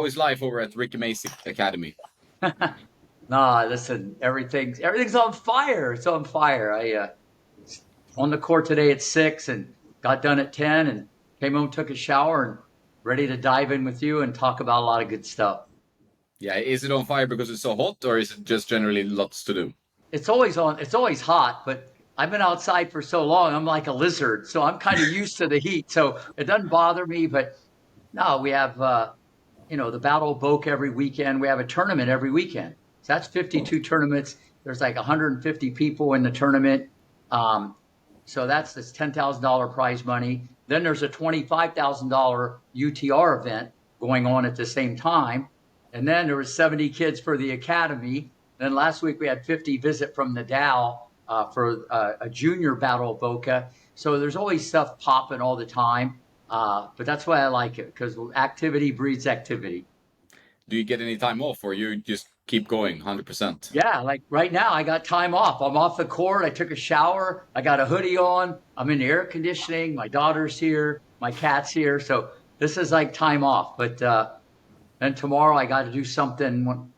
is life over at Rick Macci Academy? Nah, listen, everything's on fire. It's on fire. I on the court today at 6 and got done at 10 and came home, took a shower, and ready to dive in with you and talk about a lot of good stuff. Yeah, is it on fire because it's so hot, or is it just generally lots to do? It's always on. It's always hot, but I've been outside for so long. I'm like a lizard, so I'm kind of used to the heat. So it doesn't bother me. But no, we have the Battle of Boca every weekend. We have a tournament every weekend. So that's 52 tournaments. There's like 150 people in the tournament. Um, so that's this $10,000 prize money. Then there's a $25,000 UTR event going on at the same time. And then there was 70 kids for the academy. Then last week we had 50 visit from the Dow for a junior Battle of Boca. So there's always stuff popping all the time. But that's why I like it, because activity breeds activity. Do you get any time off, or you just keep going 100%? Yeah, like right now I got time off. I'm off the court. I took a shower. I got a hoodie on. I'm in the air conditioning. My daughter's here. My cat's here. So this is like time off. But then tomorrow I got to do something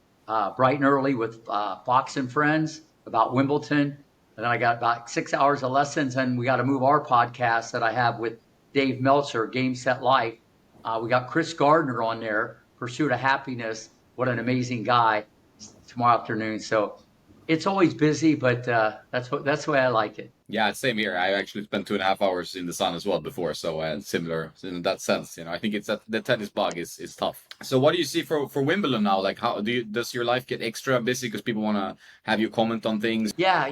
bright and early with Fox and Friends about Wimbledon. And then I got about 6 hours of lessons, and we got to move our podcast that I have with Dave Meltzer, Game Set Life. We got Chris Gardner on there, Pursuit of Happiness. What an amazing guy, tomorrow afternoon. So it's always busy, but that's the way I like it. Yeah, same here. I actually spent 2.5 hours in the sun as well before, so similar in that sense. I think it's that the tennis bug is tough. So what do you see for Wimbledon now? Like, how does your life get extra busy because people want to have you comment on things? Yeah,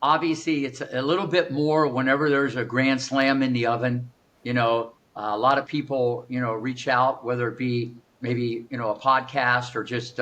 obviously it's a little bit more whenever there's a grand slam in the oven. A lot of people, reach out, whether it be maybe, a podcast or just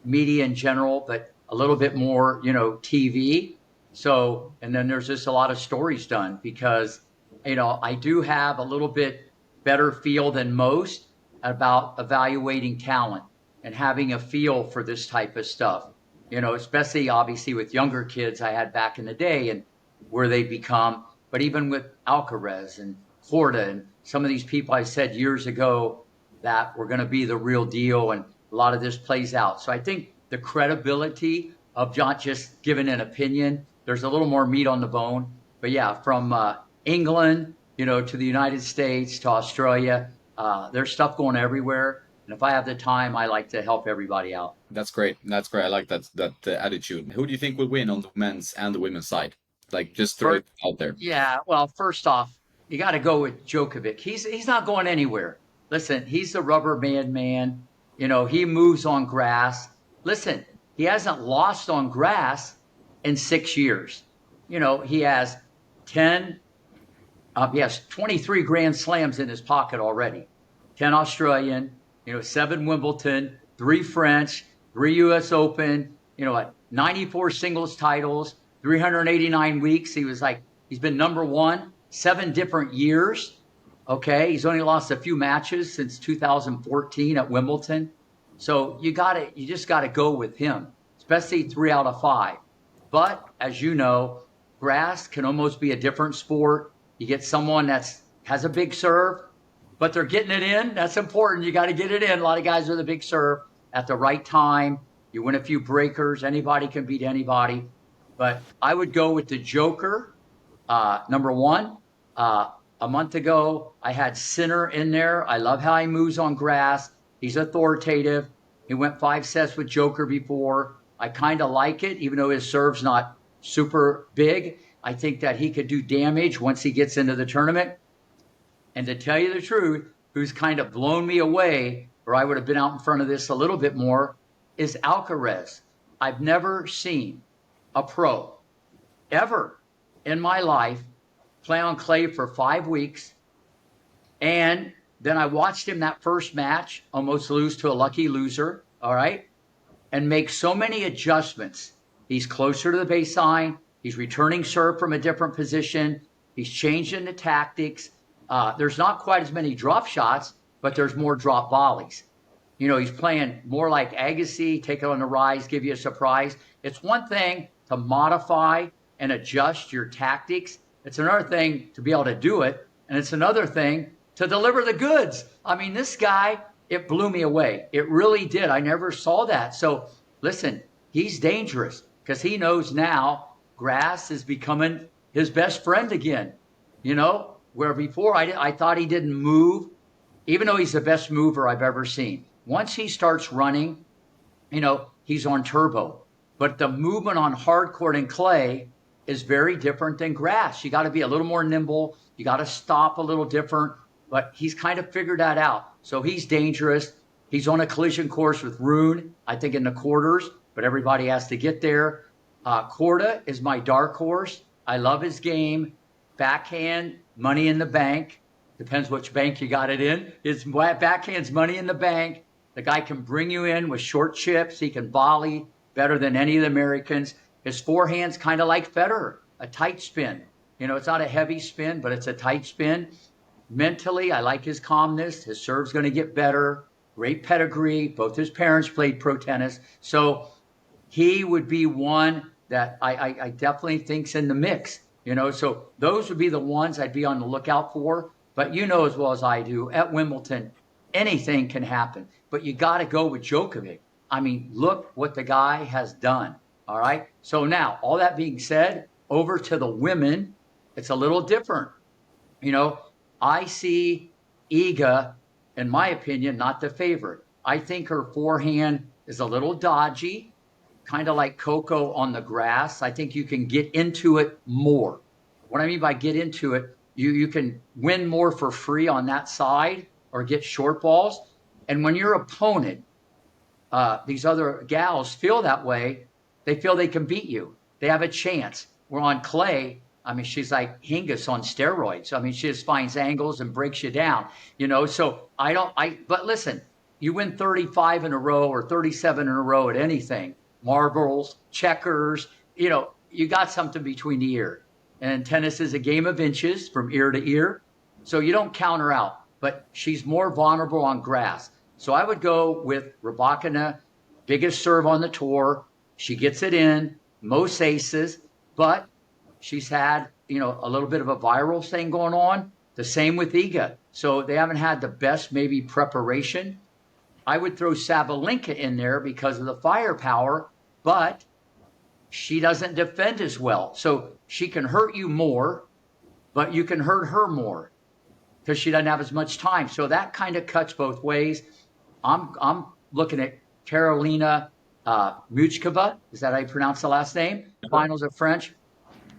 media in general, but a little bit more, TV. So, and then there's just a lot of stories done because, I do have a little bit better feel than most about evaluating talent and having a feel for this type of stuff, especially obviously with younger kids I had back in the day and where they become, but even with Alcaraz and Florida and some of these people I said years ago that were going to be the real deal, and a lot of this plays out. So I think the credibility of not just giving an opinion, there's a little more meat on the bone. But yeah, from England, to the United States, to Australia, there's stuff going everywhere. And if I have the time, I like to help everybody out. That's great. That's great. I like that attitude. Who do you think will win on the men's and the women's side? Like, just throw it out there. Yeah, well, first off, you got to go with Djokovic. He's not going anywhere. Listen, he's the rubber band man. He moves on grass. Listen, he hasn't lost on grass in 6 years. He has 10, he has 23 Grand Slams in his pocket already. 10 Australian, 7 Wimbledon, 3 French, 3 U.S. Open, 94 singles titles, 389 weeks. He's been number one 7 different years. Okay, he's only lost a few matches since 2014 at Wimbledon. So you just gotta go with him, especially 3 out of 5. But as you know, grass can almost be a different sport. You get someone has a big serve, but they're getting it in. That's important. You got to get it in. A lot of guys are the big serve at the right time. You win a few breakers. Anybody can beat anybody. But I would go with the Joker, number one. A month ago, I had Sinner in there. I love how he moves on grass. He's authoritative. He went 5 sets with Joker before. I kind of like it, even though his serve's not super big. I think that he could do damage once he gets into the tournament. And to tell you the truth, who's kind of blown me away, or I would have been out in front of this a little bit more, is Alcaraz. I've never seen a pro ever in my life play on clay for 5 weeks. And then I watched him that first match almost lose to a lucky loser, all right, and make so many adjustments. He's closer to the baseline. He's returning serve from a different position. He's changing the tactics. There's not quite as many drop shots, but there's more drop volleys. He's playing more like Agassi, take it on the rise, give you a surprise. It's one thing to modify and adjust your tactics. It's another thing to be able to do it. And it's another thing to deliver the goods. I mean, this guy it blew me away. It really did. I never saw that. So listen, he's dangerous because he knows now grass is becoming his best friend again. Where before I thought he didn't move, even though he's the best mover I've ever seen. Once he starts running, he's on turbo. But the movement on hard court and clay is very different than grass. You got to be a little more nimble. You got to stop a little different. But he's kind of figured that out. So he's dangerous. He's on a collision course with Rune, I think in the quarters, but everybody has to get there. Korda is my dark horse. I love his game. Backhand, money in the bank. Depends which bank you got it in. His backhand's money in the bank. The guy can bring you in with short chips. He can volley better than any of the Americans. His forehand's kind of like Federer, a tight spin. It's not a heavy spin, but it's a tight spin. Mentally, I like his calmness. His serve's going to get better. Great pedigree. Both his parents played pro tennis. So he would be one that I definitely think's in the mix. So those would be the ones I'd be on the lookout for. But as well as I do, at Wimbledon, anything can happen. But you got to go with Djokovic. I mean, look what the guy has done. All right. So now, all that being said, over to the women, it's a little different. I see Iga, in my opinion, not the favorite. I think her forehand is a little dodgy, kind of like Coco on the grass. I think you can get into it more. What I mean by get into it, you can win more for free on that side or get short balls. And when your opponent, these other gals feel that way, they feel they can beat you. They have a chance. We're on clay. I mean, she's like Hingis on steroids. I mean, she just finds angles and breaks you down, so but listen, you win 35 in a row or 37 in a row at anything, marbles, checkers, you got something between the ear. And tennis is a game of inches from ear to ear. So you don't count her out, but she's more vulnerable on grass. So I would go with Raducanu, biggest serve on the tour. She gets it in, most aces, but she's had, a little bit of a viral thing going on. The same with Iga. So they haven't had the best maybe preparation. I would throw Sabalenka in there because of the firepower, but she doesn't defend as well. So she can hurt you more, but you can hurt her more because she doesn't have as much time. So that kind of cuts both ways. I'm looking at Karolina Muchkova. Is that how you pronounce the last name? Finals of French.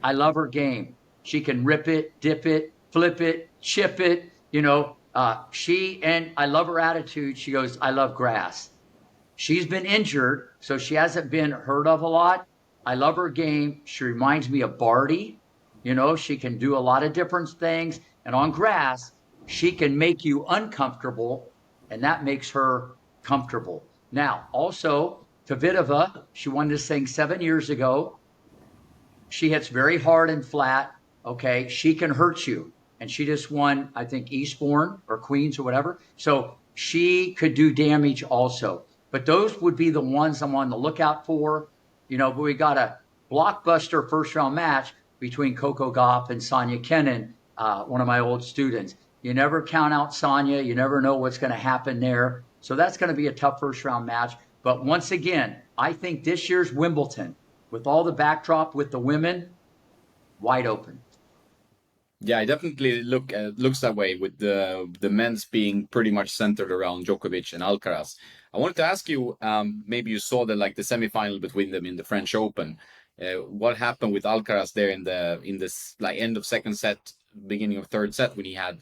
I love her game. She can rip it, dip it, flip it, chip it. And I love her attitude. She goes, I love grass. She's been injured, so she hasn't been heard of a lot. I love her game. She reminds me of Barty. She can do a lot of different things. And on grass, she can make you uncomfortable, and that makes her comfortable. Now, also, Kvitova, she won this thing 7 years ago. She hits very hard and flat. Okay, she can hurt you. And she just won, I think, Eastbourne or Queens or whatever. So she could do damage also. But those would be the ones I'm on the lookout for. But we got a blockbuster first round match between Coco Gauff and Sonia Kenin, one of my old students. You never count out Sonia. You never know what's going to happen there. So that's going to be a tough first round match. But once again, I think this year's Wimbledon, with all the backdrop with the women, wide open. Yeah, it definitely looks that way with the men's being pretty much centered around Djokovic and Alcaraz. I wanted to ask you, maybe you saw the semifinal between them in the French Open. What happened with Alcaraz there in this end of second set, beginning of third set, when he had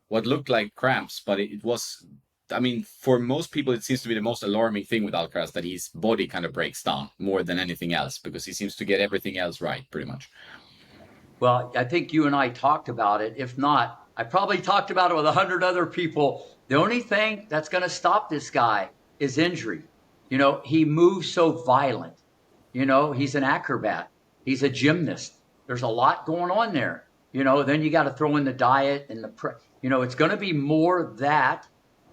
what looked like cramps, but it was. I mean, for most people, it seems to be the most alarming thing with Alcaraz that his body kind of breaks down more than anything else because he seems to get everything else right, pretty much. Well, I think you and I talked about it. If not, I probably talked about it with 100 other people. The only thing that's going to stop this guy is injury. He moves so violent. He's an acrobat. He's a gymnast. There's a lot going on there. Then you got to throw in the diet and it's going to be more that,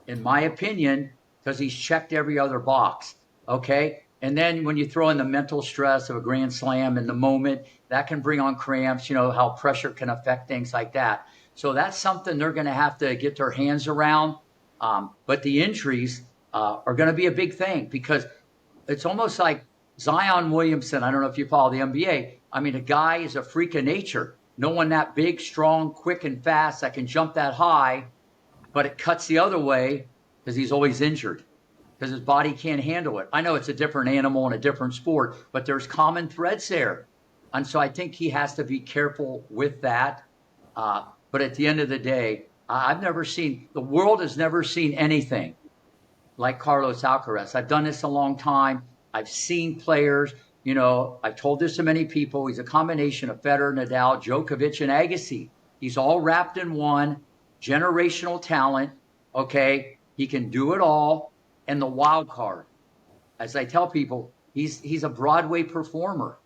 in my opinion, because he's checked every other box. Okay. And then when you throw in the mental stress of a Grand Slam in the moment, that can bring on cramps, how pressure can affect things like that. So that's something they're going to have to get their hands around. But the injuries are going to be a big thing because it's almost like Zion Williamson. I don't know if you follow the NBA. I mean, a guy is a freak of nature. No one that big, strong, quick, and fast that can jump that high, but it cuts the other way because he's always injured because his body can't handle it. I know it's a different animal and a different sport, but there's common threads there. And so I think he has to be careful with that. But at the end of the day, the world has never seen anything like Carlos Alcaraz. I've done this a long time. I've seen players, I've told this to many people. He's a combination of Federer, Nadal, Djokovic, and Agassi. He's all wrapped in one, generational talent. Okay. He can do it all. And the wild card, as I tell people, he's a Broadway performer.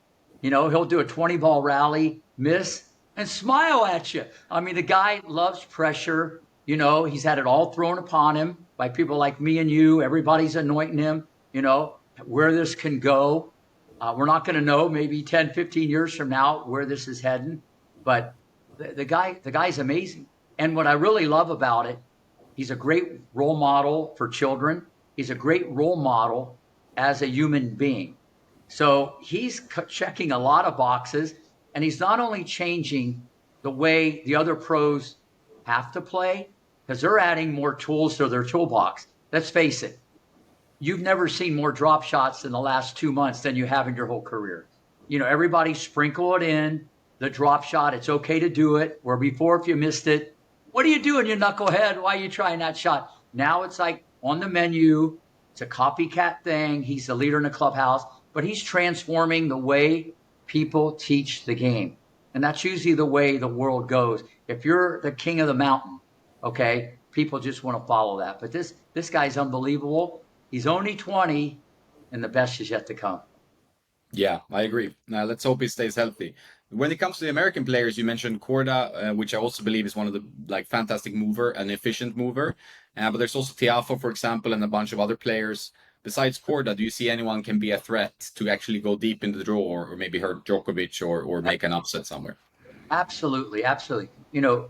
He'll do a 20-ball rally, miss, and smile at you. I mean, the guy loves pressure. He's had it all thrown upon him by people like me and you. Everybody's anointing him, where this can go. We're not going to know maybe 10, 15 years from now where this is heading. But the guy's amazing. And what I really love about it, he's a great role model for children. He's a great role model as a human being. So he's checking a lot of boxes, and he's not only changing the way the other pros have to play, because they're adding more tools to their toolbox. Let's face it. You've never seen more drop shots in the last 2 months than you have in your whole career. Everybody sprinkle it in, the drop shot. It's okay to do it. Where before, if you missed it, what are you doing, you knucklehead? Why are you trying that shot? Now it's like on the menu. It's a copycat thing. He's the leader in the clubhouse, but he's transforming the way people teach the game. And that's usually the way the world goes. If you're the king of the mountain, okay, people just want to follow that. But this guy's unbelievable. He's only 20, and the best is yet to come. Yeah, I agree. Now let's hope he stays healthy. When it comes to the American players, you mentioned Korda, which I also believe is one of the fantastic mover, an efficient mover. But there's also Tiafoe, for example, and a bunch of other players. Besides Korda, do you see anyone can be a threat to actually go deep in the draw or maybe hurt Djokovic or make an upset somewhere? Absolutely, absolutely.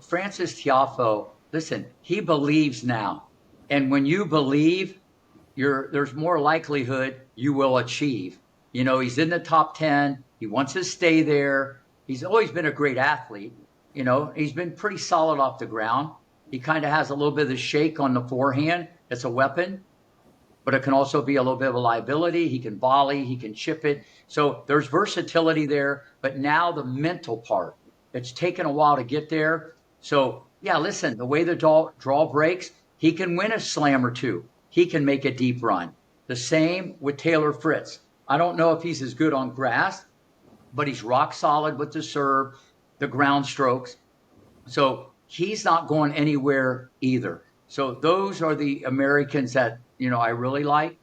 Francis Tiafoe, listen, he believes now. And when you believe, there's more likelihood you will achieve. He's in the top 10. He wants to stay there. He's always been a great athlete. He's been pretty solid off the ground. He kind of has a little bit of the shake on the forehand. It's a weapon, but it can also be a little bit of a liability. He can volley, he can chip it. So there's versatility there, but now the mental part, it's taken a while to get there. So yeah, listen, the way the draw breaks, he can win a slam or two. He can make a deep run. The same with Taylor Fritz. I don't know if he's as good on grass, but he's rock solid with the serve, the ground strokes. So he's not going anywhere either. So those are the Americans that, I really like.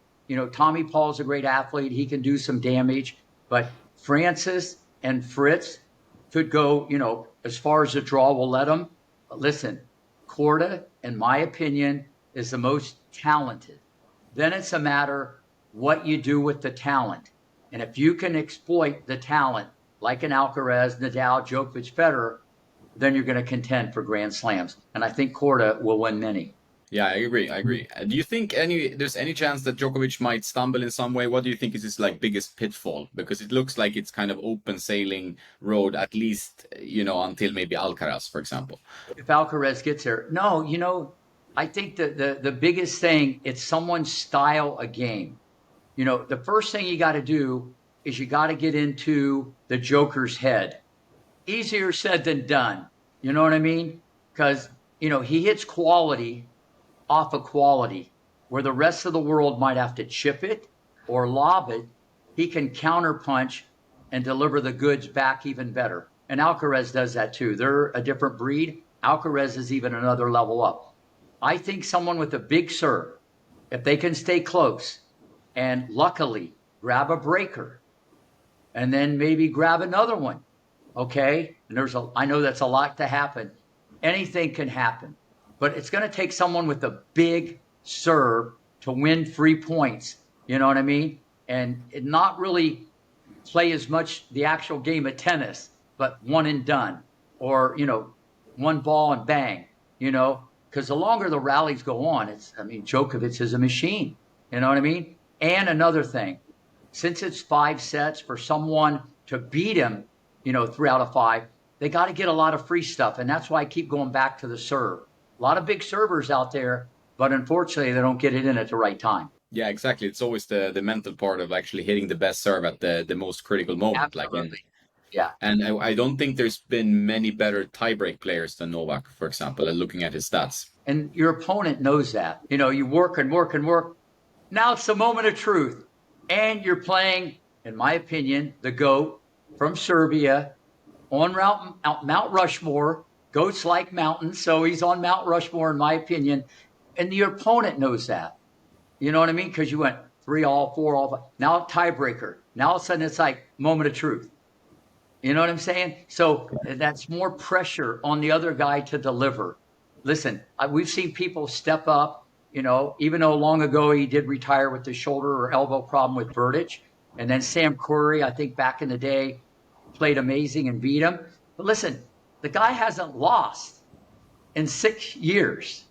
Tommy Paul's a great athlete. He can do some damage, but Francis and Fritz could go, as far as the draw will let them. But listen, Korda, in my opinion, is the most talented. Then it's a matter what you do with the talent. And if you can exploit the talent, like an Alcaraz, Nadal, Djokovic, Federer, then you're going to contend for Grand Slams. And I think Korda will win many. Yeah, I agree. Do you think there's any chance that Djokovic might stumble in some way? What do you think is his biggest pitfall? Because it looks like it's kind of open sailing road, at least, until maybe Alcaraz, for example. If Alcaraz gets there. No, I think the biggest thing, it's someone's style of game. The first thing you got to do is you got to get into the joker's head. Easier said than done. You know what I mean? Because, he hits quality off of quality, where the rest of the world might have to chip it or lob it. He can counterpunch and deliver the goods back even better. And Alcaraz does that too. They're a different breed. Alcaraz is even another level up. I think someone with a big serve, if they can stay close and luckily grab a breaker and then maybe grab another one, okay? And I know that's a lot to happen. Anything can happen. But it's going to take someone with a big serve to win 3 points. You know what I mean? And not really play as much the actual game of tennis, but one and done. Or, one ball and bang, because the longer the rallies go on, Djokovic is a machine. You know what I mean? And another thing, since it's 5 sets for someone to beat him, 3 out of 5, they got to get a lot of free stuff. And that's why I keep going back to the serve. A lot of big servers out there, but unfortunately, they don't get it in at the right time. Yeah, exactly. It's always the mental part of actually hitting the best serve at the most critical moment. Absolutely. Yeah. And I don't think there's been many better tiebreak players than Novak, for example, and looking at his stats. And your opponent knows that. You work and work and work. Now it's the moment of truth. And you're playing, in my opinion, the GOAT from Serbia on Mount Rushmore. Goats like mountains, so he's on Mount Rushmore, in my opinion. And your opponent knows that. You know what I mean? Because you went 3-all, 4-all. Now tiebreaker. Now all of a sudden it's like moment of truth. You know what I'm saying? So that's more pressure on the other guy to deliver. Listen, we've seen people step up, even though long ago he did retire with the shoulder or elbow problem with Burditch. And then Sam Querrey, I think back in the day, played amazing and beat him. But listen, the guy hasn't lost in 6 years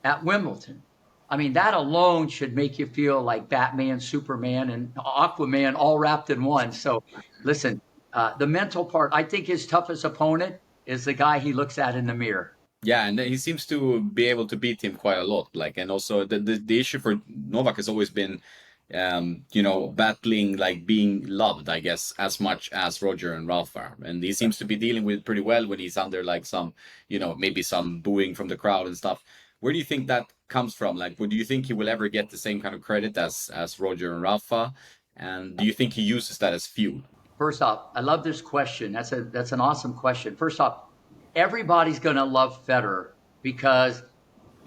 at Wimbledon. I mean, that alone should make you feel like Batman, Superman, and Aquaman all wrapped in one. So listen, the mental part, I think his toughest opponent is the guy he looks at in the mirror. Yeah, and he seems to be able to beat him quite a lot. And also the issue for Novak has always been, battling, like being loved, I guess, as much as Roger and Ralph are. And he seems to be dealing with it pretty well when he's under like some, maybe some booing from the crowd and stuff. Where do you think that comes from? Like, do you think he will ever get the same kind of credit as Roger and Rafa? And do you think he uses that as fuel? First off, I love this question. That's an awesome question. First off, everybody's going to love Federer because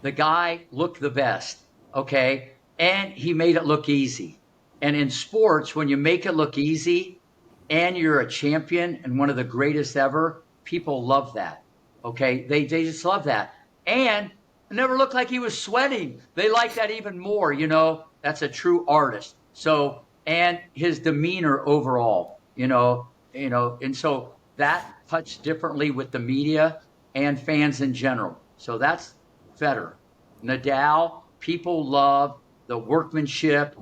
the guy looked the best, okay? And he made it look easy. And in sports, when you make it look easy and you're a champion and one of the greatest ever, people love that, okay? They just love that. And it never looked like he was sweating. They like that even more, That's a true artist. So, and his demeanor overall, and so that touched differently with the media and fans in general. So that's Federer. Nadal, people love the workmanship,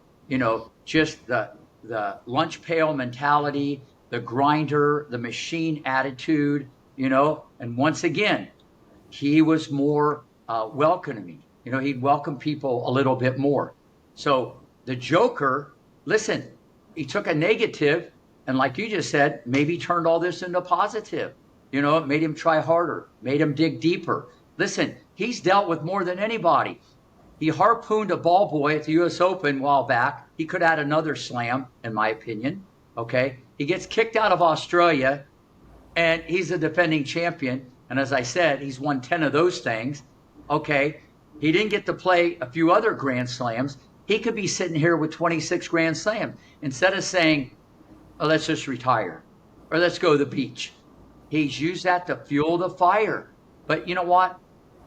just the lunch pail mentality, the grinder, the machine attitude, and once again, he was more welcoming. He'd welcome people a little bit more. So the Joker, listen, he took a negative and like you just said, maybe turned all this into positive. It made him try harder, made him dig deeper. Listen, he's dealt with more than anybody. He harpooned a ball boy at the U.S. Open a while back. He could add another slam, in my opinion. Okay? He gets kicked out of Australia, and he's a defending champion. And as I said, he's won 10 of those things. Okay? He didn't get to play a few other Grand Slams. He could be sitting here with 26 Grand Slams. Instead of saying, oh, let's just retire, or let's go to the beach. He's used that to fuel the fire. But you know what?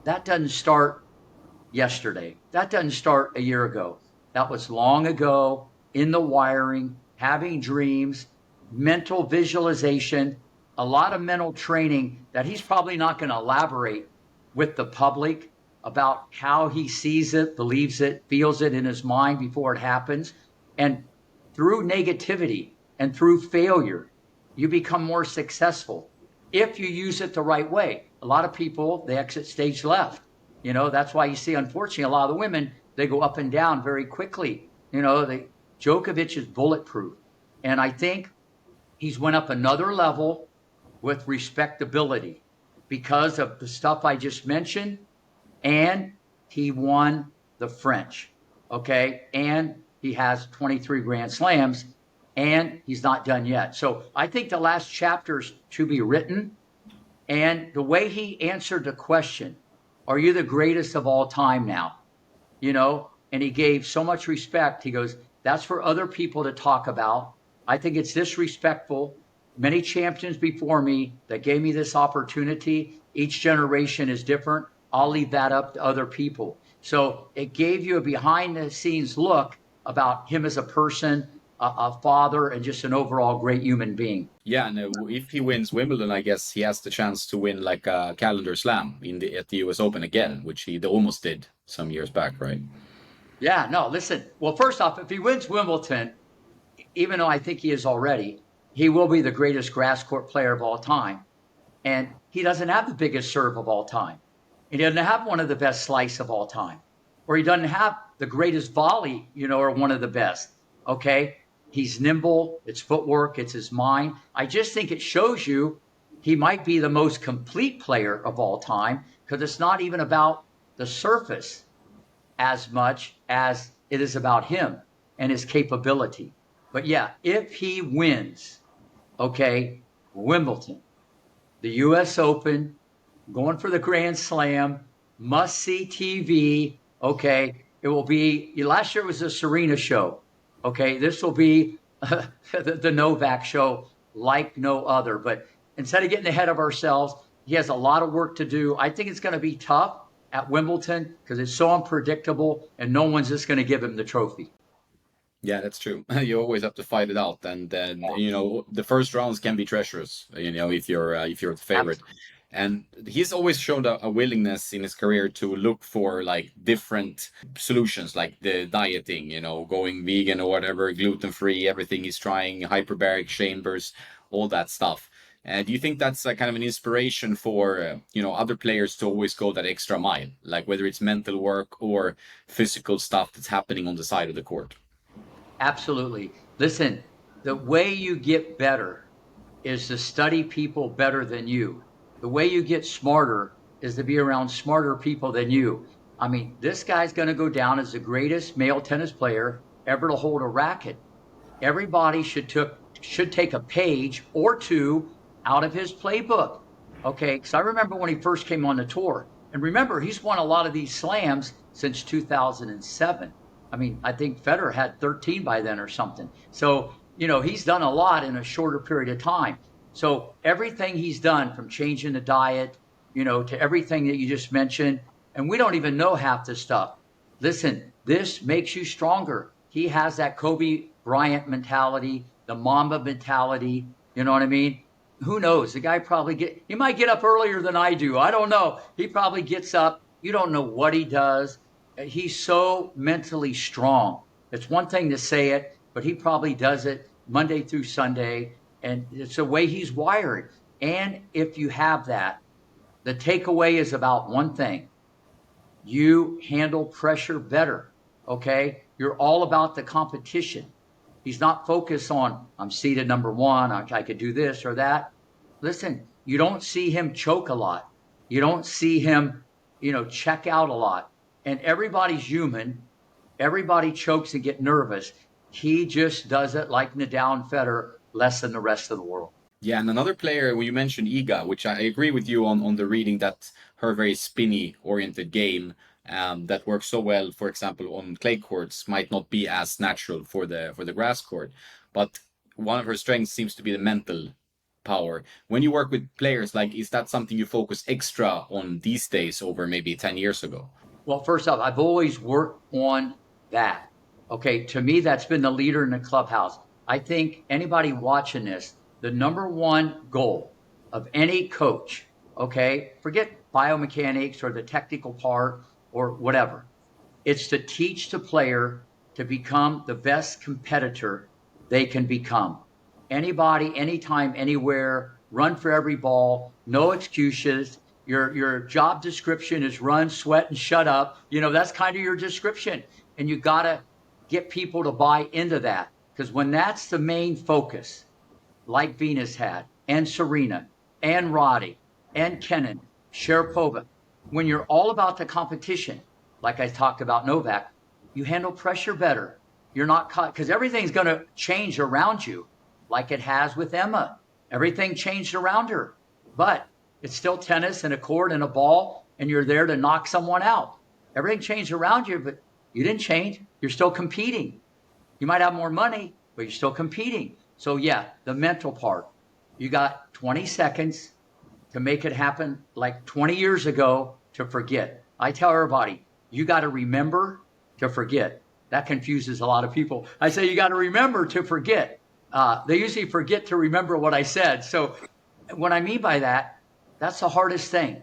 That doesn't start yesterday. That doesn't start a year ago. That was long ago, in the wiring, having dreams, mental visualization, a lot of mental training that he's probably not going to elaborate with the public about how he sees it, believes it, feels it in his mind before it happens. And through negativity and through failure, you become more successful if you use it the right way. A lot of people, they exit stage left. That's why you see, unfortunately, a lot of the women, they go up and down very quickly. Djokovic is bulletproof. And I think he's went up another level with respectability because of the stuff I just mentioned. And he won the French, okay? And he has 23 Grand Slams, and he's not done yet. So I think the last chapter's to be written. And the way he answered the question, are you the greatest of all time now? And he gave so much respect. He goes, that's for other people to talk about. I think it's disrespectful. Many champions before me that gave me this opportunity. Each generation is different. I'll leave that up to other people. So it gave you a behind the scenes look about him as a person a father, and just an overall great human being. Yeah, and if he wins Wimbledon, I guess he has the chance to win like a calendar slam at the U.S. Open again, which he almost did some years back, right? Yeah, no, listen. Well, first off, if he wins Wimbledon, even though I think he is already, he will be the greatest grass court player of all time. And he doesn't have the biggest serve of all time. He doesn't have one of the best slice of all time. Or he doesn't have the greatest volley, or one of the best. Okay? He's nimble. It's footwork. It's his mind. I just think it shows you he might be the most complete player of all time, because it's not even about the surface as much as it is about him and his capability. But yeah, if he wins, okay, Wimbledon, the U.S. Open, going for the Grand Slam, must-see TV, okay, it will be, last year was the Serena show, okay, this will be the Novak show like no other. But instead of getting ahead of ourselves, he has a lot of work to do. I think it's going to be tough at Wimbledon because it's so unpredictable, and no one's just going to give him the trophy. Yeah, that's true. You always have to fight it out, and then the first rounds can be treacherous. If you're the favorite, and he's always shown a willingness in his career to look for like different solutions, like the dieting, going vegan or whatever, gluten free, everything he's trying, hyperbaric chambers, all that stuff. And do you think that's a kind of an inspiration for other players to always go that extra mile, like whether it's mental work or physical stuff that's happening on the side of the court? Absolutely. Listen, the way you get better is to study people better than you. The way you get smarter is to be around smarter people than you. I mean, this guy's going to go down as the greatest male tennis player ever to hold a racket. Everybody should take a page or two out of his playbook. Okay, because I remember when he first came on the tour. And remember, he's won a lot of these slams since 2007. I mean, I think Federer had 13 by then or something. So, he's done a lot in a shorter period of time. So everything he's done, from changing the diet, to everything that you just mentioned, and we don't even know half this stuff. Listen, this makes you stronger. He has that Kobe Bryant mentality, the Mamba mentality. You know what I mean? Who knows? The guy he might get up earlier than I do. I don't know. He probably gets up. You don't know what he does. He's so mentally strong. It's one thing to say it, but he probably does it Monday through Sunday, and it's the way he's wired. And if you have that, the takeaway is about one thing. You handle pressure better, okay? You're all about the competition. He's not focused on, I'm seeded number one, I could do this or that. Listen, you don't see him choke a lot. You don't see him, check out a lot. And everybody's human. Everybody chokes and get nervous. He just does it like Nadal and Federer, less than the rest of the world. Yeah, and another player, well, you mentioned Iga, which I agree with you on the reading that her very spinny oriented game that works so well, for example, on clay courts might not be as natural for the grass court. But one of her strengths seems to be the mental power. When you work with players, like, is that something you focus extra on these days over maybe 10 years ago? Well, first off, I've always worked on that. Okay, to me, that's been the leader in the clubhouse. I think anybody watching this, the number one goal of any coach, okay, forget biomechanics or the technical part or whatever, it's to teach the player to become the best competitor they can become. Anybody, anytime, anywhere, run for every ball, no excuses. Your job description is run, sweat, and shut up. That's kind of your description. And you got to get people to buy into that. Because when that's the main focus, like Venus had, and Serena, and Roddy, and Kennan, Sharapova, when you're all about the competition, like I talked about Novak, you handle pressure better. You're not caught, because everything's going to change around you, like it has with Emma. Everything changed around her. But it's still tennis and a court and a ball, and you're there to knock someone out. Everything changed around you, but you didn't change. You're still competing. You might have more money, but you're still competing. So yeah, the mental part. You got 20 seconds to make it happen like 20 years ago to forget. I tell everybody, you got to remember to forget. That confuses a lot of people. I say you got to remember to forget. They usually forget to remember what I said. So what I mean by that, that's the hardest thing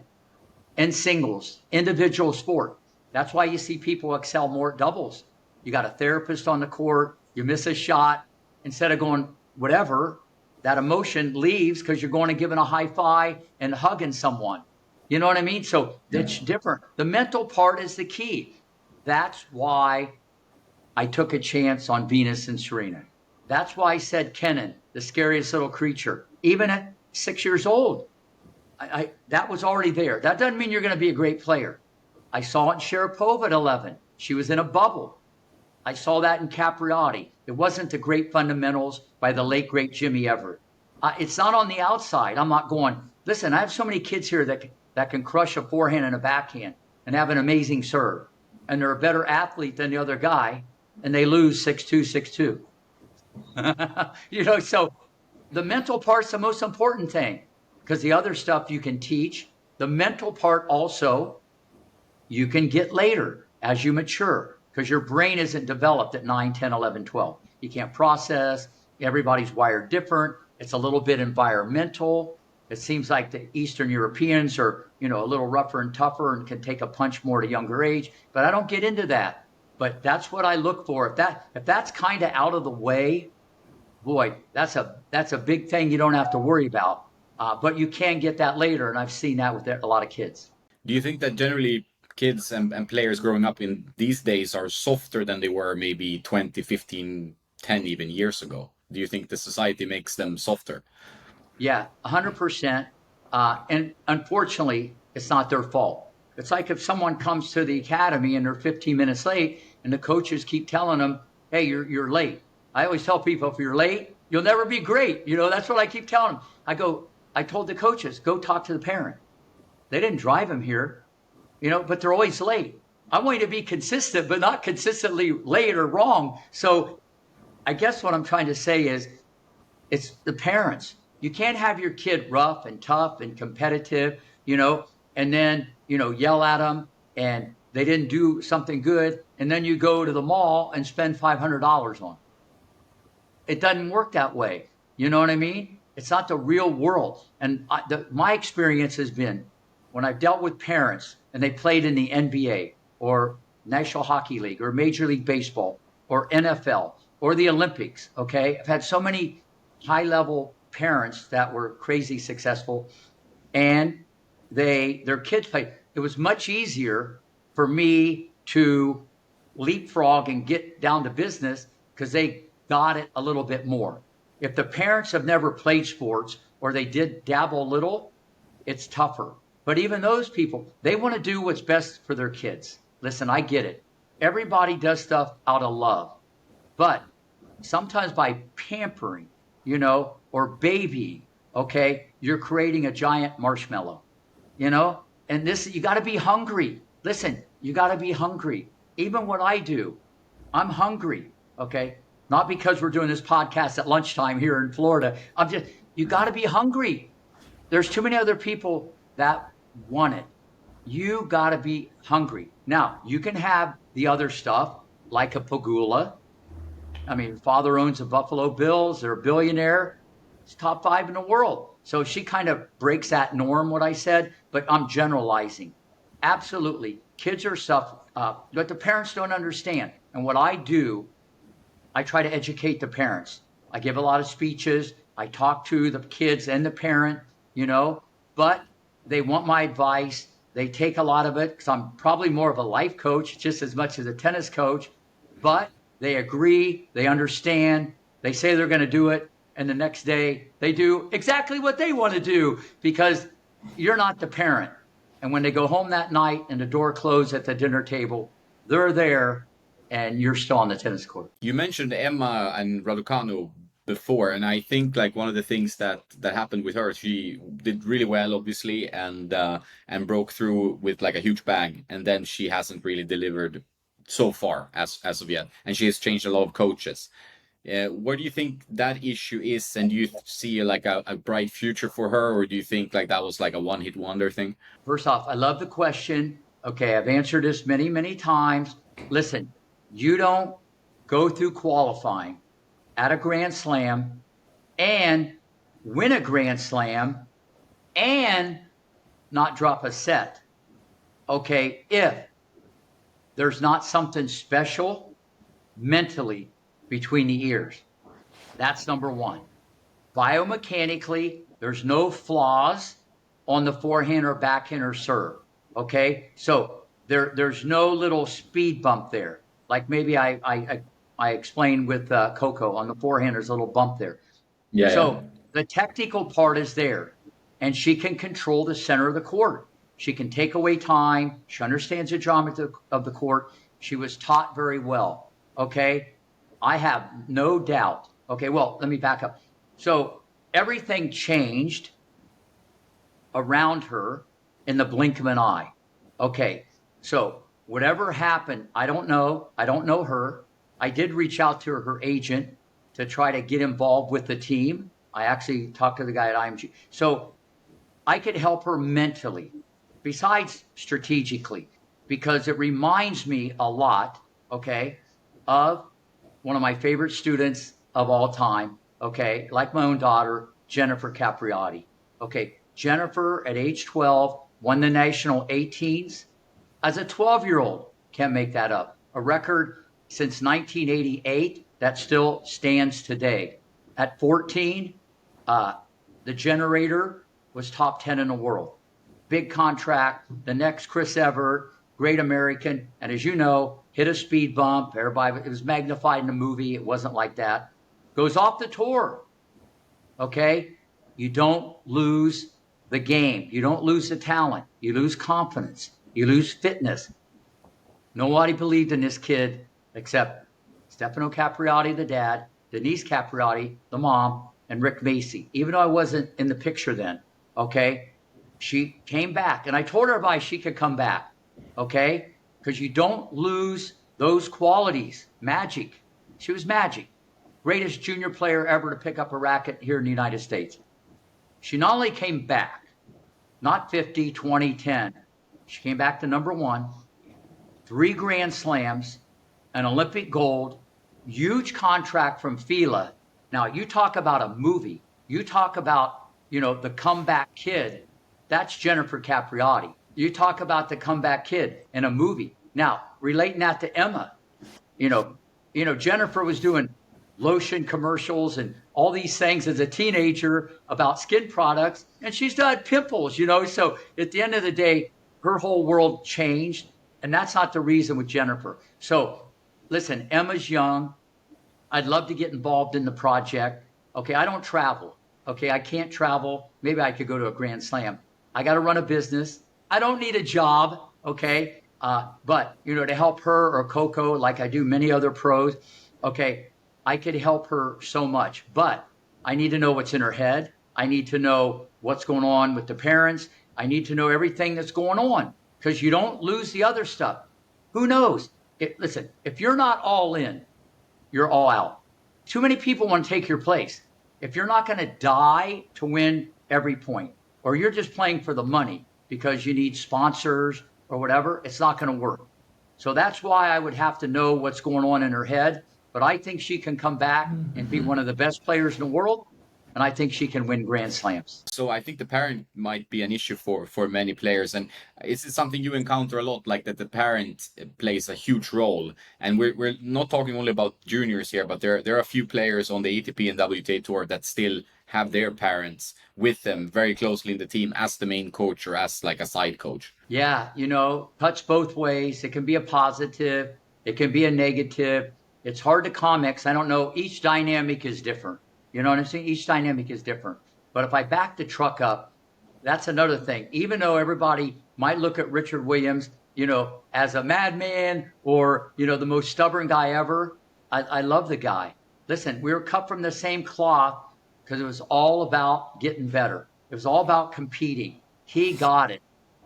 in singles, individual sport. That's why you see people excel more at doubles. You got a therapist on the court, you miss a shot, instead of going whatever, that emotion leaves because you're going and giving a high five and hugging someone. You know what I mean? So it's different. The mental part is the key. That's why I took a chance on Venus and Serena. That's why I said Kenin, the scariest little creature, even at 6 years old. That was already there. That doesn't mean you're going to be a great player. I saw it in Sharapova at 11. She was in a bubble. I saw that in Capriati. It wasn't the great fundamentals by the late, great Jimmy Everett. It's not on the outside. I'm not going, listen, I have so many kids here that can crush a forehand and a backhand and have an amazing serve. And they're a better athlete than the other guy, and they lose 6-2, 6-2. So the mental part's the most important thing, because the other stuff you can teach. The mental part also you can get later as you mature, because your brain isn't developed at 9, 10, 11, 12. You can't process. Everybody's wired different. It's a little bit environmental. It seems like the Eastern Europeans are, a little rougher and tougher and can take a punch more at a younger age. But I don't get into that. But that's what I look for. If that's kind of out of the way, boy, that's a big thing you don't have to worry about. But you can get that later, and I've seen that with a lot of kids. Do you think that generally kids and players growing up in these days are softer than they were maybe 20, 15, 10 even years ago? Do you think the society makes them softer? Yeah, 100%. And unfortunately, it's not their fault. It's like if someone comes to the academy and they're 15 minutes late and the coaches keep telling them, hey, you're late. I always tell people, if you're late, you'll never be great. That's what I keep telling them. I told the coaches, go talk to the parent. They didn't drive him here, but they're always late. I want you to be consistent, but not consistently late or wrong. So I guess what I'm trying to say is it's the parents. You can't have your kid rough and tough and competitive, and then, yell at them and they didn't do something good. And then you go to the mall and spend $500 on them. It doesn't work that way. You know what I mean? It's not the real world. And my experience has been when I've dealt with parents and they played in the NBA or National Hockey League or Major League Baseball or NFL or the Olympics, okay? I've had so many high-level parents that were crazy successful, and their kids played. It was much easier for me to leapfrog and get down to business because they got it a little bit more. If the parents have never played sports or they did dabble a little, it's tougher. But even those people, they want to do what's best for their kids. Listen, I get it. Everybody does stuff out of love. But sometimes by pampering, or babying, okay, you're creating a giant marshmallow, And you got to be hungry. Listen, you got to be hungry. Even what I do, I'm hungry, okay? Not because we're doing this podcast at lunchtime here in Florida. You got to be hungry. There's too many other people that want it. You got to be hungry. Now, you can have the other stuff like a Pagula. I mean, father owns the Buffalo Bills. They're a billionaire. It's top 5 in the world. So she kind of breaks that norm, what I said, but I'm generalizing. Absolutely. Kids are but the parents don't understand. And what I do, I try to educate the parents. I give a lot of speeches. I talk to the kids and the parent, but they want my advice. They take a lot of it because I'm probably more of a life coach just as much as a tennis coach, but they agree, they understand, they say they're going to do it, and the next day they do exactly what they want to do because you're not the parent. And when they go home that night and the door closed at the dinner table, they're there and you're still on the tennis court. You mentioned Emma and Raducanu before, and I think like one of the things that happened with her, she did really well, obviously, and broke through with like a huge bang, and then she hasn't really delivered so far as of yet, and she has changed a lot of coaches. Where do you think that issue is, and do you see like a bright future for her, or do you think like that was like a one-hit wonder thing? First off, I love the question. Okay, I've answered this many, many times. Listen, You don't go through qualifying at a Grand Slam and win a Grand Slam and not drop a set. Okay, if there's not something special mentally between the ears. That's number one. Biomechanically, there's no flaws on the forehand or backhand or serve. Okay, so there's no little speed bump there. Like maybe I explained with Coco on the forehand, there's a little bump there. Yeah, yeah. So the technical part is there, and she can control the center of the court. She can take away time. She understands the geometry of the court. She was taught very well. Okay, I have no doubt. Okay, well, let me back up. So everything changed around her in the blink of an eye. Okay, so whatever happened, I don't know. I don't know her. I did reach out to her agent to try to get involved with the team. I actually talked to the guy at IMG. So I could help her mentally, besides strategically, because it reminds me a lot, okay, of one of my favorite students of all time, okay, like my own daughter, Jennifer Capriati. Okay, Jennifer at age 12 won the national 18s. As a 12-year-old, can't make that up. A record since 1988 that still stands today. At 14, the generator was top 10 in the world. Big contract, the next Chris Evert, great American, and as you know, hit a speed bump. Everybody, it was magnified in the movie. It wasn't like that. Goes off the tour. Okay? You don't lose the game. You don't lose the talent. You lose confidence. You lose fitness. Nobody believed in this kid except Stefano Capriati, the dad, Denise Capriati, the mom, and Rick Macci. Even though I wasn't in the picture then, okay? She came back, and I told her why she could come back, okay? Because you don't lose those qualities. Magic. She was magic. Greatest junior player ever to pick up a racket here in the United States. She not only came back, not 50, 20, 10. She came back to number one, 3 Grand Slams, an Olympic gold, huge contract from FILA. Now, you talk about a movie. You talk about, the comeback kid. That's Jennifer Capriati. You talk about the comeback kid in a movie. Now, relating that to Emma, Jennifer was doing lotion commercials and all these things as a teenager about skin products, and she's done pimples, So at the end of the day, her whole world changed, and that's not the reason with Jennifer. So listen, Emma's young. I'd love to get involved in the project. Okay, I don't travel. Okay, I can't travel. Maybe I could go to a Grand Slam. I got to run a business. I don't need a job. Okay, but to help her or Coco, like I do many other pros. Okay, I could help her so much, but I need to know what's in her head. I need to know what's going on with the parents. I need to know everything that's going on, because you don't lose the other stuff. Who knows? Listen, if you're not all in, you're all out. Too many people want to take your place. If you're not going to die to win every point, or you're just playing for the money because you need sponsors or whatever, it's not going to work. So that's why I would have to know what's going on in her head. But I think she can come back and be one of the best players in the world. And I think she can win Grand Slams. So I think the parent might be an issue for many players, and is it something you encounter a lot, like that the parent plays a huge role? And we're not talking only about juniors here, but there are a few players on the ATP and WTA tour that still have their parents with them very closely in the team as the main coach or as like a side coach. Yeah, cuts both ways. It can be a positive. It can be a negative. It's hard to comment because I don't know. Each dynamic is different. You know what I'm saying? Each dynamic is different. But if I back the truck up, that's another thing. Even though everybody might look at Richard Williams, as a madman or, the most stubborn guy ever, I love the guy. Listen, we were cut from the same cloth because it was all about getting better. It was all about competing. He got it.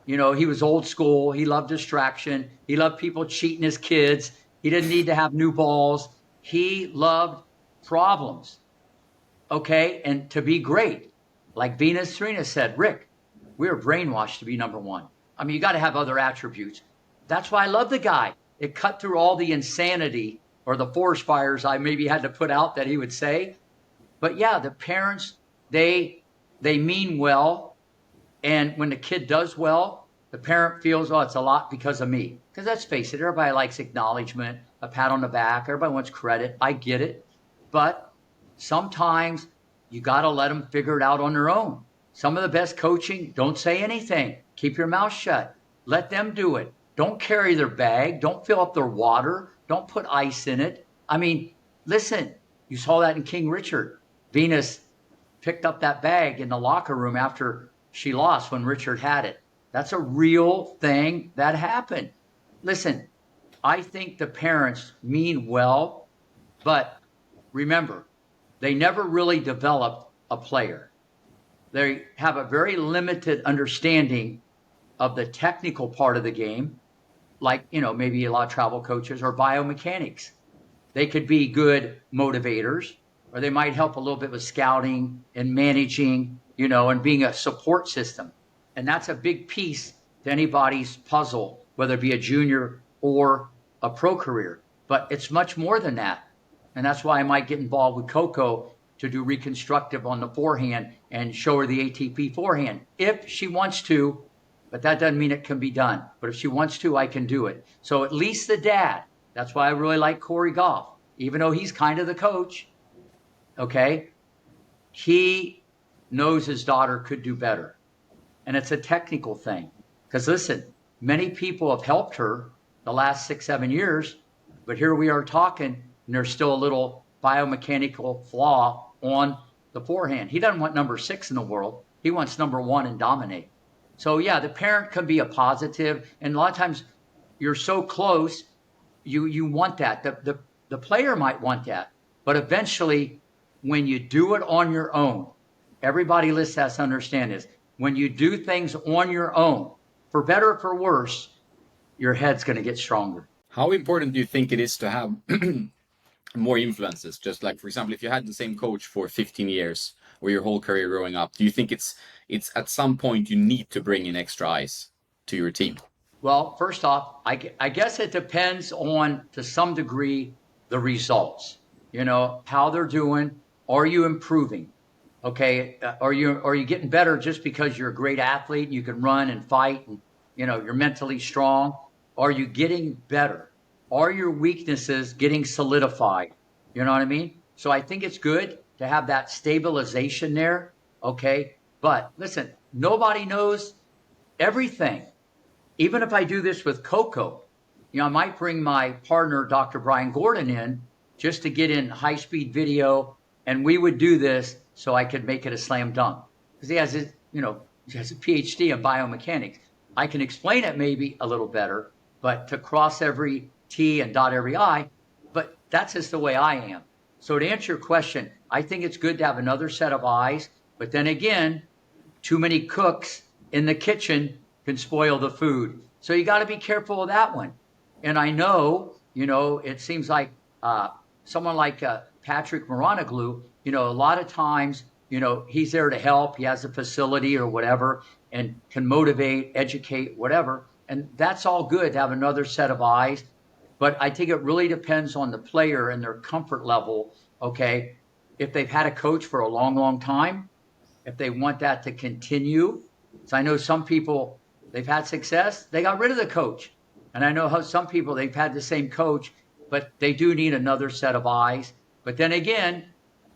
He was old school. He loved distraction. He loved people cheating his kids. He didn't need to have new balls. He loved problems. Okay, and to be great. Like Venus Serena said, Rick, we were brainwashed to be number one. I mean, you got to have other attributes. That's why I love the guy. it cut through all the insanity or the forest fires I maybe had to put out that he would say. But yeah, the parents, they mean well. And when the kid does well, the parent feels, oh, it's a lot because of me. Because let's face it, everybody likes acknowledgement, a pat on the back. Everybody wants credit. I get it. But sometimes you got to let them figure it out on their own. Some of the best coaching, don't say anything. Keep your mouth shut. Let them do it. Don't carry their bag. Don't fill up their water. Don't put ice in it. I mean, listen, you saw that in King Richard. Venus picked up that bag in the locker room after she lost when Richard had it. That's a real thing that happened. Listen, I think the parents mean well, but remember, they never really developed a player. They have a very limited understanding of the technical part of the game, like, maybe a lot of travel coaches or biomechanics. They could be good motivators, or they might help a little bit with scouting and managing, and being a support system. And that's a big piece to anybody's puzzle, whether it be a junior or a pro career. But it's much more than that. And that's why I might get involved with Coco to do reconstructive on the forehand and show her the ATP forehand if she wants to, but that doesn't mean it can be done. But if she wants to, I can do it. So at least the dad, that's why I really like Corey Goff, even though he's kind of the coach, okay? He knows his daughter could do better. And it's a technical thing. Because listen, many people have helped her the last 6-7 years, but here we are talking, and there's still a little biomechanical flaw on the forehand. He doesn't want number 6 in the world. He wants number 1 and dominate. So yeah, the parent can be a positive, and a lot of times you're so close, you want that. The player might want that, but eventually, when you do it on your own, everybody listening has to understand this. When you do things on your own, for better or for worse, your head's going to get stronger. How important do you think it is to have more influences? Just like, for example, if you had the same coach for 15 years or your whole career growing up, do you think it's at some point you need to bring in extra eyes to your team? Well, first off, I guess it depends on, to some degree, the results. How they're doing. Are you improving? Okay, are you getting better just because you're a great athlete and you can run and fight and you're mentally strong? Are you getting better? Are your weaknesses getting solidified? You know what I mean? So I think it's good to have that stabilization there. Okay, but listen, nobody knows everything. Even if I do this with Coco, I might bring my partner, Dr. Brian Gordon, in just to get in high-speed video, and we would do this so I could make it a slam dunk. Because he has a PhD in biomechanics. I can explain it maybe a little better, but to cross every T and dot every I, but that's just the way I am. So to answer your question, I think it's good to have another set of eyes, but then again, too many cooks in the kitchen can spoil the food. So you got to be careful of that one. And I know, it seems like someone like Patrick Moranoglu, a lot of times, he's there to help. He has a facility or whatever and can motivate, educate, whatever. And that's all good to have another set of eyes. But I think it really depends on the player and their comfort level, okay? If they've had a coach for a long, long time, if they want that to continue. So I know some people, they've had success, they got rid of the coach. And I know how some people, they've had the same coach, but they do need another set of eyes. But then again,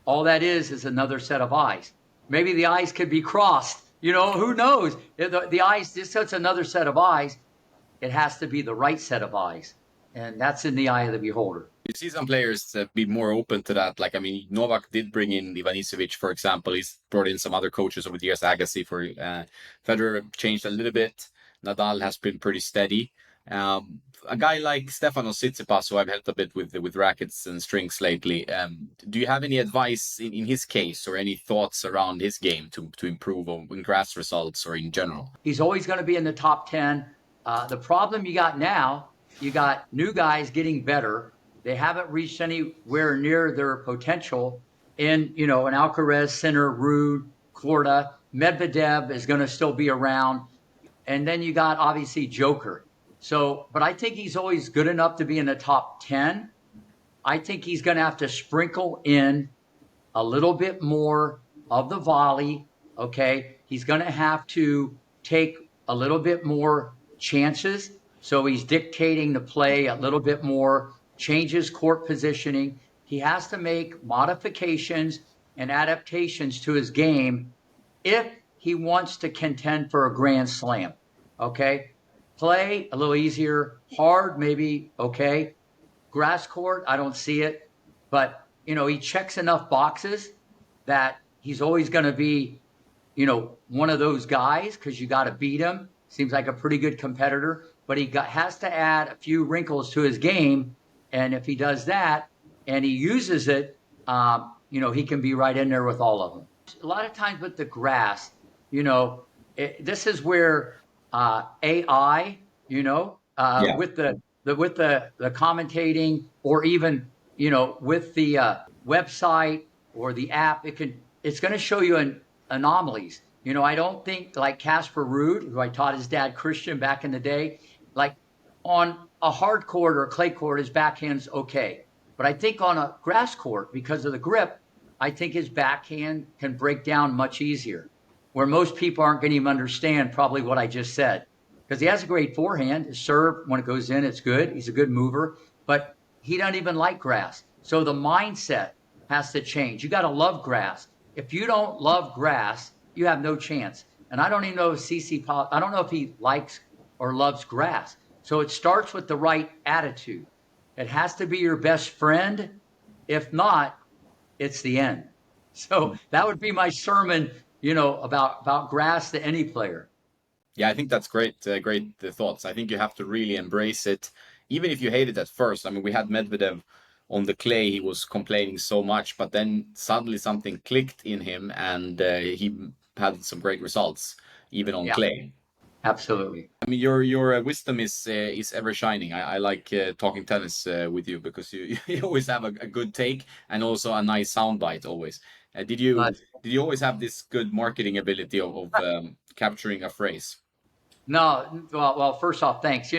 all that is another set of eyes. Maybe the eyes could be crossed. Who knows? The eyes, just so it's another set of eyes, it has to be the right set of eyes. And that's in the eye of the beholder. You see some players be more open to that. Like, Novak did bring in Ivanisevic, for example. He's brought in some other coaches over the years. Agassi for Federer changed a little bit. Nadal has been pretty steady. A guy like Stefanos Tsitsipas, who I've helped a bit with rackets and strings lately. Do you have any advice in his case or any thoughts around his game to improve in grass results or in general? He's always going to be in the top 10. The problem you got now, you got new guys getting better. They haven't reached anywhere near their potential in, an Alcaraz, Sinner, Ruud, Korda. Medvedev is going to still be around. And then you got, obviously, Joker. So, but I think he's always good enough to be in the top 10. I think he's going to have to sprinkle in a little bit more of the volley. Okay. He's going to have to take a little bit more chances. So he's dictating the play a little bit more, changes court positioning. He has to make modifications and adaptations to his game if he wants to contend for a grand slam. Okay. Play a little easier, hard, maybe. Okay. Grass court, I don't see it. But, he checks enough boxes that he's always going to be, one of those guys because you got to beat him. Seems like a pretty good competitor, but has to add a few wrinkles to his game. And if he does that and he uses it, he can be right in there with all of them. A lot of times with the grass, this is where AI, Yeah. with the commentating, or even with the website or the app, it's going to show you anomalies. I don't think like Casper Ruud, who I taught his dad Christian back in the day, like on a hard court or a clay court, his backhand's okay. But I think on a grass court, because of the grip, I think his backhand can break down much easier, where most people aren't going to even understand probably what I just said. Because he has a great forehand. His serve, when it goes in, it's good. He's a good mover. But he doesn't even like grass. So the mindset has to change. You got to love grass. If you don't love grass, you have no chance. And I don't even know if I don't know if he likes or loves grass. So it starts with the right attitude. It has to be your best friend. If not, it's the end. So that would be my sermon, about grass to any player. Yeah, I think that's great. Great thoughts. I think you have to really embrace it, even if you hate it at first. I mean, we had Medvedev on the clay. He was complaining so much, but then suddenly something clicked in him, and he had some great results, even on Yeah, clay. absolutely. I mean, your wisdom is ever shining. I like talking tennis with you because you you always have a good take and also a nice soundbite always. Did you always have this good marketing ability of capturing a phrase? No, well, first off, thanks.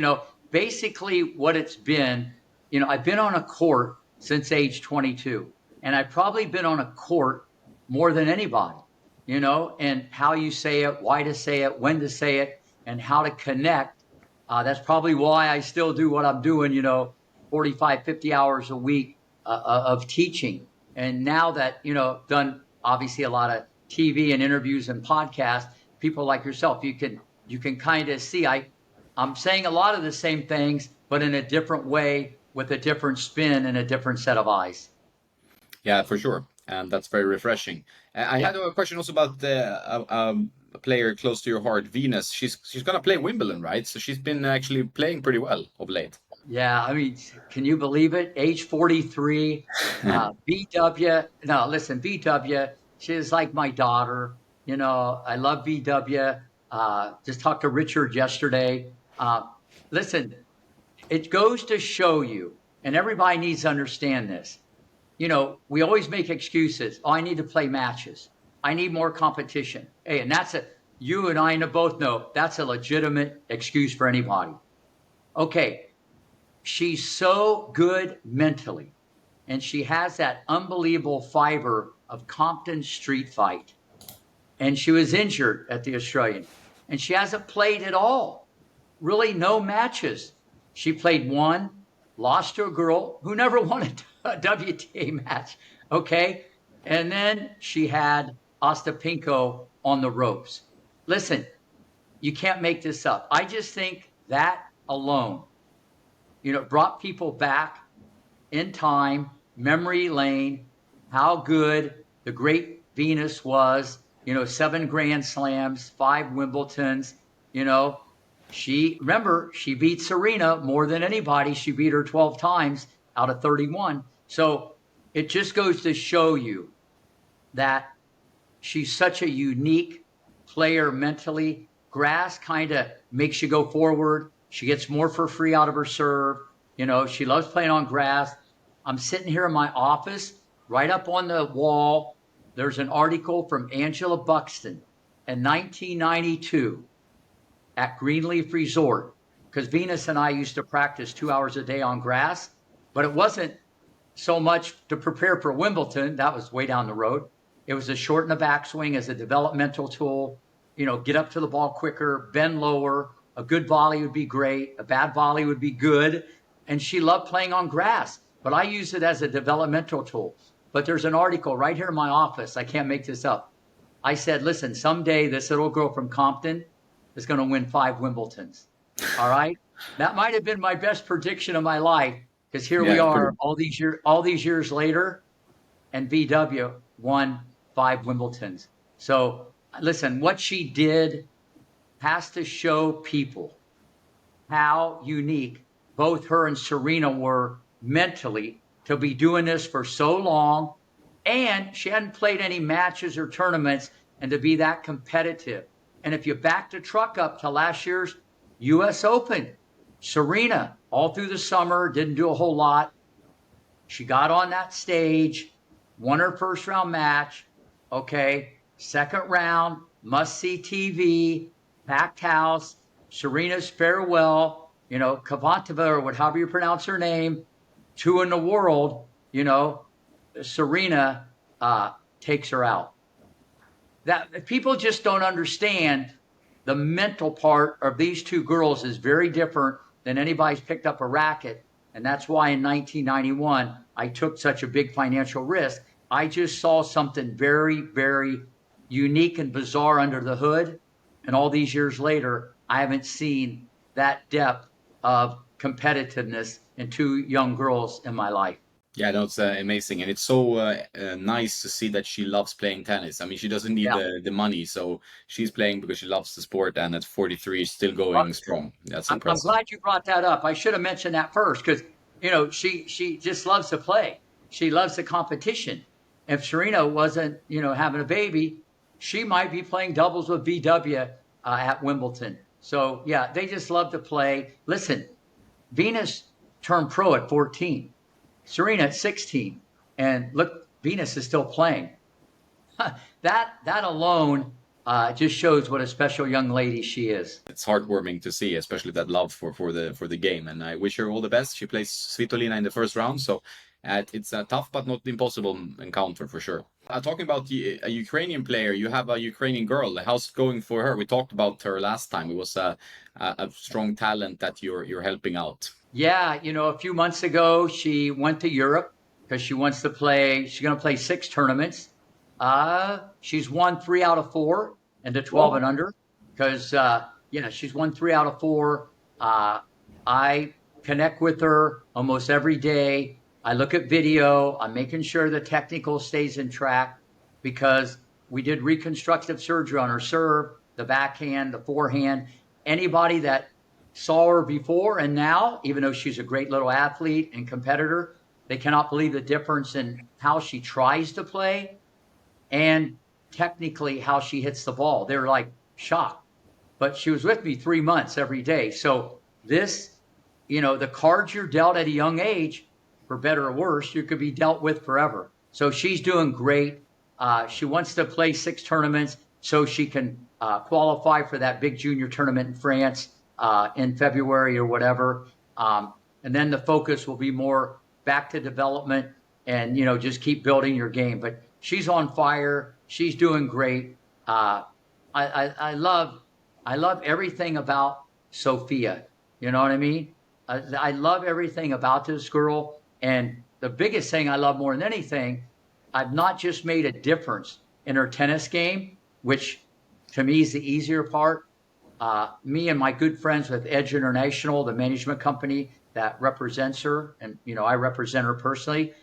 Basically what it's been, I've been on a court since age 22, and I've probably been on a court more than anybody, and how you say it, why to say it, when to say it, and how to connect. That's probably why I still do what I'm doing, 45, 50 hours a week of teaching. And now that, done obviously a lot of TV and interviews and podcasts, people like yourself, you can kind of see I'm saying a lot of the same things, but in a different way with a different spin and a different set of eyes. Yeah, for sure, and that's very refreshing. I Yeah. had a question also about a player close to your heart, Venus. She's gonna play Wimbledon, right? So she's been actually playing pretty well of late. Yeah. I mean, can you believe it? Age 43, BW. No, listen, BW, she's like my daughter. I love BW. Just talked to Richard yesterday. Listen, it goes to show you, and everybody needs to understand this. We always make excuses. Oh, I need to play matches. I need more competition. Hey, and you and I both know that's a legitimate excuse for anybody. Okay. She's so good mentally, and she has that unbelievable fiber of Compton street fight. And she was injured at the Australian, and she hasn't played at all. Really, no matches. She played one, lost to a girl who never won a WTA match. Okay. And then she had Ostapinko on the ropes. Listen, you can't make this up. I just think that alone, brought people back in time, memory lane, how good the great Venus was, 7 Grand Slams, 5 Wimbledons, she beat Serena more than anybody. She beat her 12 times out of 31. So it just goes to show you that she's such a unique player mentally. Grass kind of makes you go forward. She gets more for free out of her serve. She loves playing on grass. I'm sitting here in my office, right up on the wall. There's an article from Angela Buxton in 1992 at Greenleaf Resort, because Venus and I used to practice 2 hours a day on grass, but it wasn't so much to prepare for Wimbledon. That was way down the road. It was to shorten the backswing as a developmental tool, get up to the ball quicker, bend lower. A good volley would be great. A bad volley would be good. And she loved playing on grass, but I use it as a developmental tool. But there's an article right here in my office. I can't make this up. I said, listen, someday this little girl from Compton is going to win 5 Wimbledons. All right. That might have been my best prediction of my life, because here we are all these years later, and VW won 5 Wimbledons. So listen, what she did has to show people how unique both her and Serena were mentally to be doing this for so long. And she hadn't played any matches or tournaments, and to be that competitive. And if you back the truck up to last year's US Open, Serena, all through the summer, didn't do a whole lot. She got on that stage, won her first round match. Okay. Second round, must see TV, packed house, Serena's farewell, Kvantova, or however you pronounce her name, 2 in the world, Serena takes her out. That people just don't understand. The mental part of these two girls is very different than anybody's picked up a racket. And that's why in 1991, I took such a big financial risk. I just saw something very, very unique and bizarre under the hood. And all these years later, I haven't seen that depth of competitiveness in 2 young girls in my life. Yeah, no, it's amazing, and it's so nice to see that she loves playing tennis. I mean, she doesn't need the money, so she's playing because she loves the sport, and at 43, she's still going strong. That's impressive. I'm glad you brought that up. I should have mentioned that first, because she just loves to play. She loves the competition. If Serena wasn't having a baby, she might be playing doubles with VW at Wimbledon. So yeah, they just love to play. Listen, Venus turned pro at 14. Serena at 16, and look, Venus is still playing. That alone just shows what a special young lady she is. It's heartwarming to see, especially that love for the game. And I wish her all the best. She plays Svitolina in the first round, so it's a tough but not impossible encounter for sure. Talking about a Ukrainian player, you have a Ukrainian girl. How's it going for her? We talked about her last time. It was a strong talent that you're helping out. Yeah, a few months ago, she went to Europe because she wants to play. She's going to play 6 tournaments. She's won 3 out of 4 in the 12 and under because, she's won 3 out of 4. I connect with her almost every day. I look at video. I'm making sure the technical stays in track because we did reconstructive surgery on her serve, the backhand, the forehand. Anybody that saw her before and now, even though she's a great little athlete and competitor, they cannot believe the difference in how she tries to play and technically how she hits the ball. They're like shocked. But she was with me 3 months every day. So this, the cards you're dealt at a young age, for better or worse, you could be dealt with forever. So she's doing great. She wants to play 6 tournaments so she can qualify for that big junior tournament in France in February or whatever. And then the focus will be more back to development and, just keep building your game. But she's on fire. She's doing great. I love everything about Sophia. You know what I mean? I love everything about this girl. And the biggest thing I love more than anything, I've not just made a difference in her tennis game, which to me is the easier part. Me and my good friends with Edge International, the management company that represents her, and I represent her personally,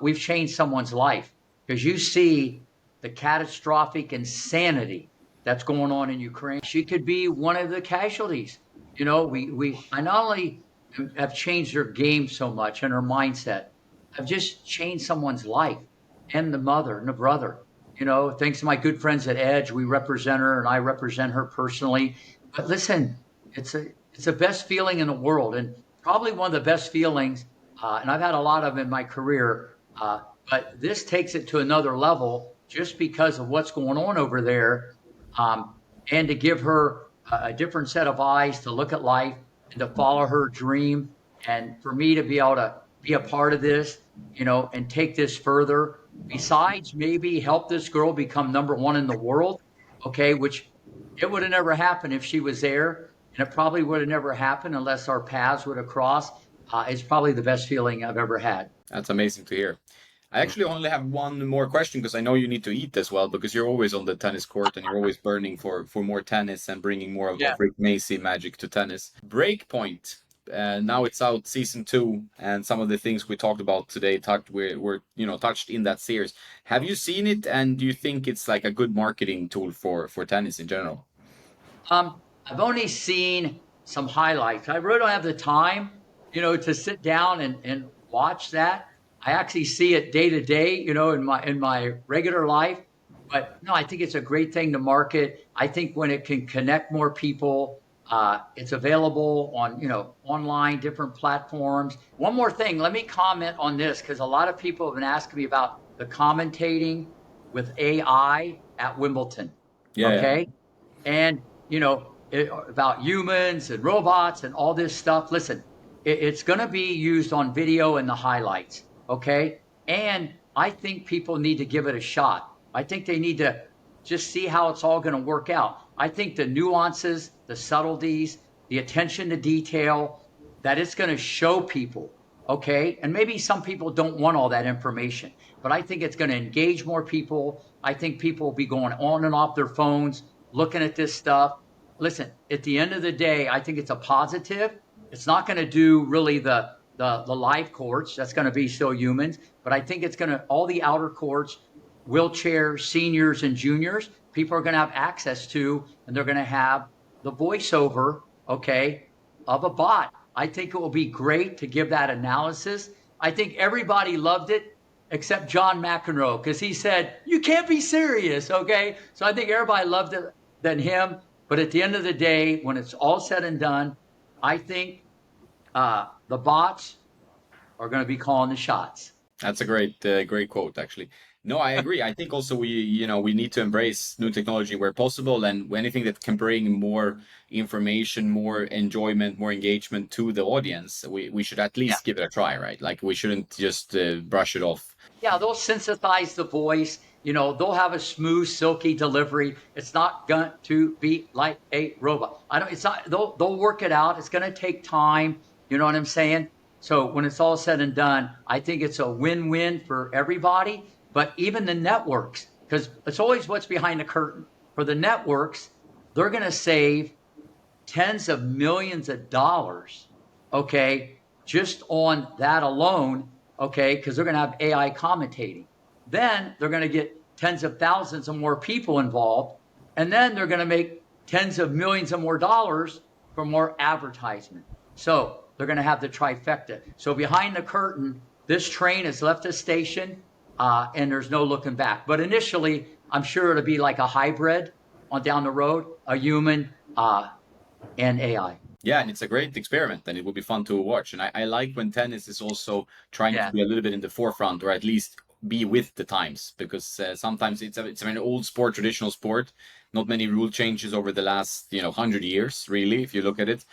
we've changed someone's life because you see the catastrophic insanity that's going on in Ukraine. She could be one of the casualties. I not only have changed her game so much and her mindset, I've just changed someone's life and the mother and the brother. Thanks to my good friends at Edge, we represent her and I represent her personally. But listen, it's the best feeling in the world and probably one of the best feelings. And I've had a lot of them in my career. But this takes it to another level just because of what's going on over there. And to give her a different set of eyes to look at life and to follow her dream. And for me to be able to be a part of this, and take this further, besides maybe help this girl become number one in the world, okay, which it would have never happened if she was there. And it probably would have never happened unless our paths would have crossed. It's probably the best feeling I've ever had. That's amazing to hear. I actually only have one more question because I know you need to eat as well because you're always on the tennis court and you're always burning for more tennis and bringing more Yeah. of Rick Macci magic to tennis. Breakpoint. Now it's out season 2 and some of the things we talked about today were touched in that series. Have you seen it and do you think it's like a good marketing tool for tennis in general? I've only seen some highlights. I really don't have the time, to sit down and watch that. I actually see it day to day, in my regular life. But no, I think it's a great thing to market. I think when it can connect more people, it's available on, online, different platforms. One more thing, let me comment on this because a lot of people have been asking me about the commentating with AI at Wimbledon. Yeah, yeah. Okay. And, about humans and robots and all this stuff. Listen, it's going to be used on video and the highlights. Okay. And I think people need to give it a shot. I think they need to just see how it's all going to work out. I think the nuances, the subtleties, the attention to detail that it's going to show people. Okay. And maybe some people don't want all that information, but I think it's going to engage more people. I think people will be going on and off their phones, looking at this stuff. Listen, at the end of the day, I think it's a positive. It's not going to do really the live courts. That's going to be still humans, but I think it's going to, all the outer courts, wheelchair seniors and juniors, people are going to have access to, and they're going to have the voiceover, okay, of a bot. I think it will be great to give that analysis. I think everybody loved it except John McEnroe because he said, you can't be serious, okay? So I think everybody loved it than him. But at the end of the day, when it's all said and done, I think the bots are going to be calling the shots. That's a great quote, actually. No, I agree. I think also we need to embrace new technology where possible, and anything that can bring more information, more enjoyment, more engagement to the audience, we should at least give it a try, right? Like we shouldn't just brush it off. Yeah, they'll synthesize the voice. They'll have a smooth, silky delivery. It's not going to be like a robot. I don't. It's not. They'll work it out. It's going to take time. You know what I'm saying? So when it's all said and done, I think it's a win-win for everybody. But even the networks, because it's always what's behind the curtain. For the networks, they're going to save tens of millions of dollars, okay, just on that alone, okay, because they're going to have AI commentating. Then they're going to get tens of thousands of more people involved, and then they're going to make tens of millions of more dollars for more advertisement. So they're going to have the trifecta. So behind the curtain, this train has left the station, and there's no looking back. But initially, I'm sure it'll be like a hybrid on down the road, a human and AI. Yeah, and it's a great experiment, and it will be fun to watch. And I like when tennis is also trying to be a little bit in the forefront, or at least be with the times, because sometimes it's an old sport, traditional sport. Not many rule changes over the last 100 years, really, if you look at it.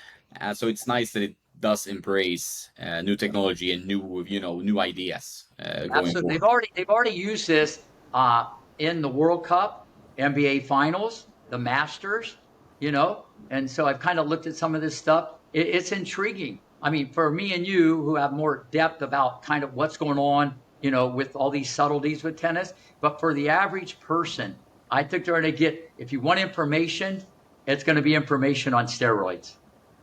So it's nice that it does embrace new technology and new ideas going Absolutely. forward. They've already used this in the World Cup, NBA Finals, the Masters, and so I've kind of looked at some of this stuff. It's intriguing. I mean, for me and you who have more depth about kind of what's going on, with all these subtleties with tennis, but for the average person, I think they're going to get, if you want information, it's going to be information on steroids.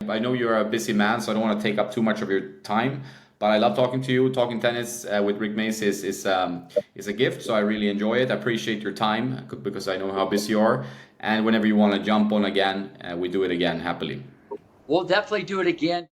I know you're a busy man, so I don't want to take up too much of your time. But I love talking to you. Talking tennis with Rick Mace is a gift, so I really enjoy it. I appreciate your time because I know how busy you are. And whenever you want to jump on again, we do it again happily. We'll definitely do it again.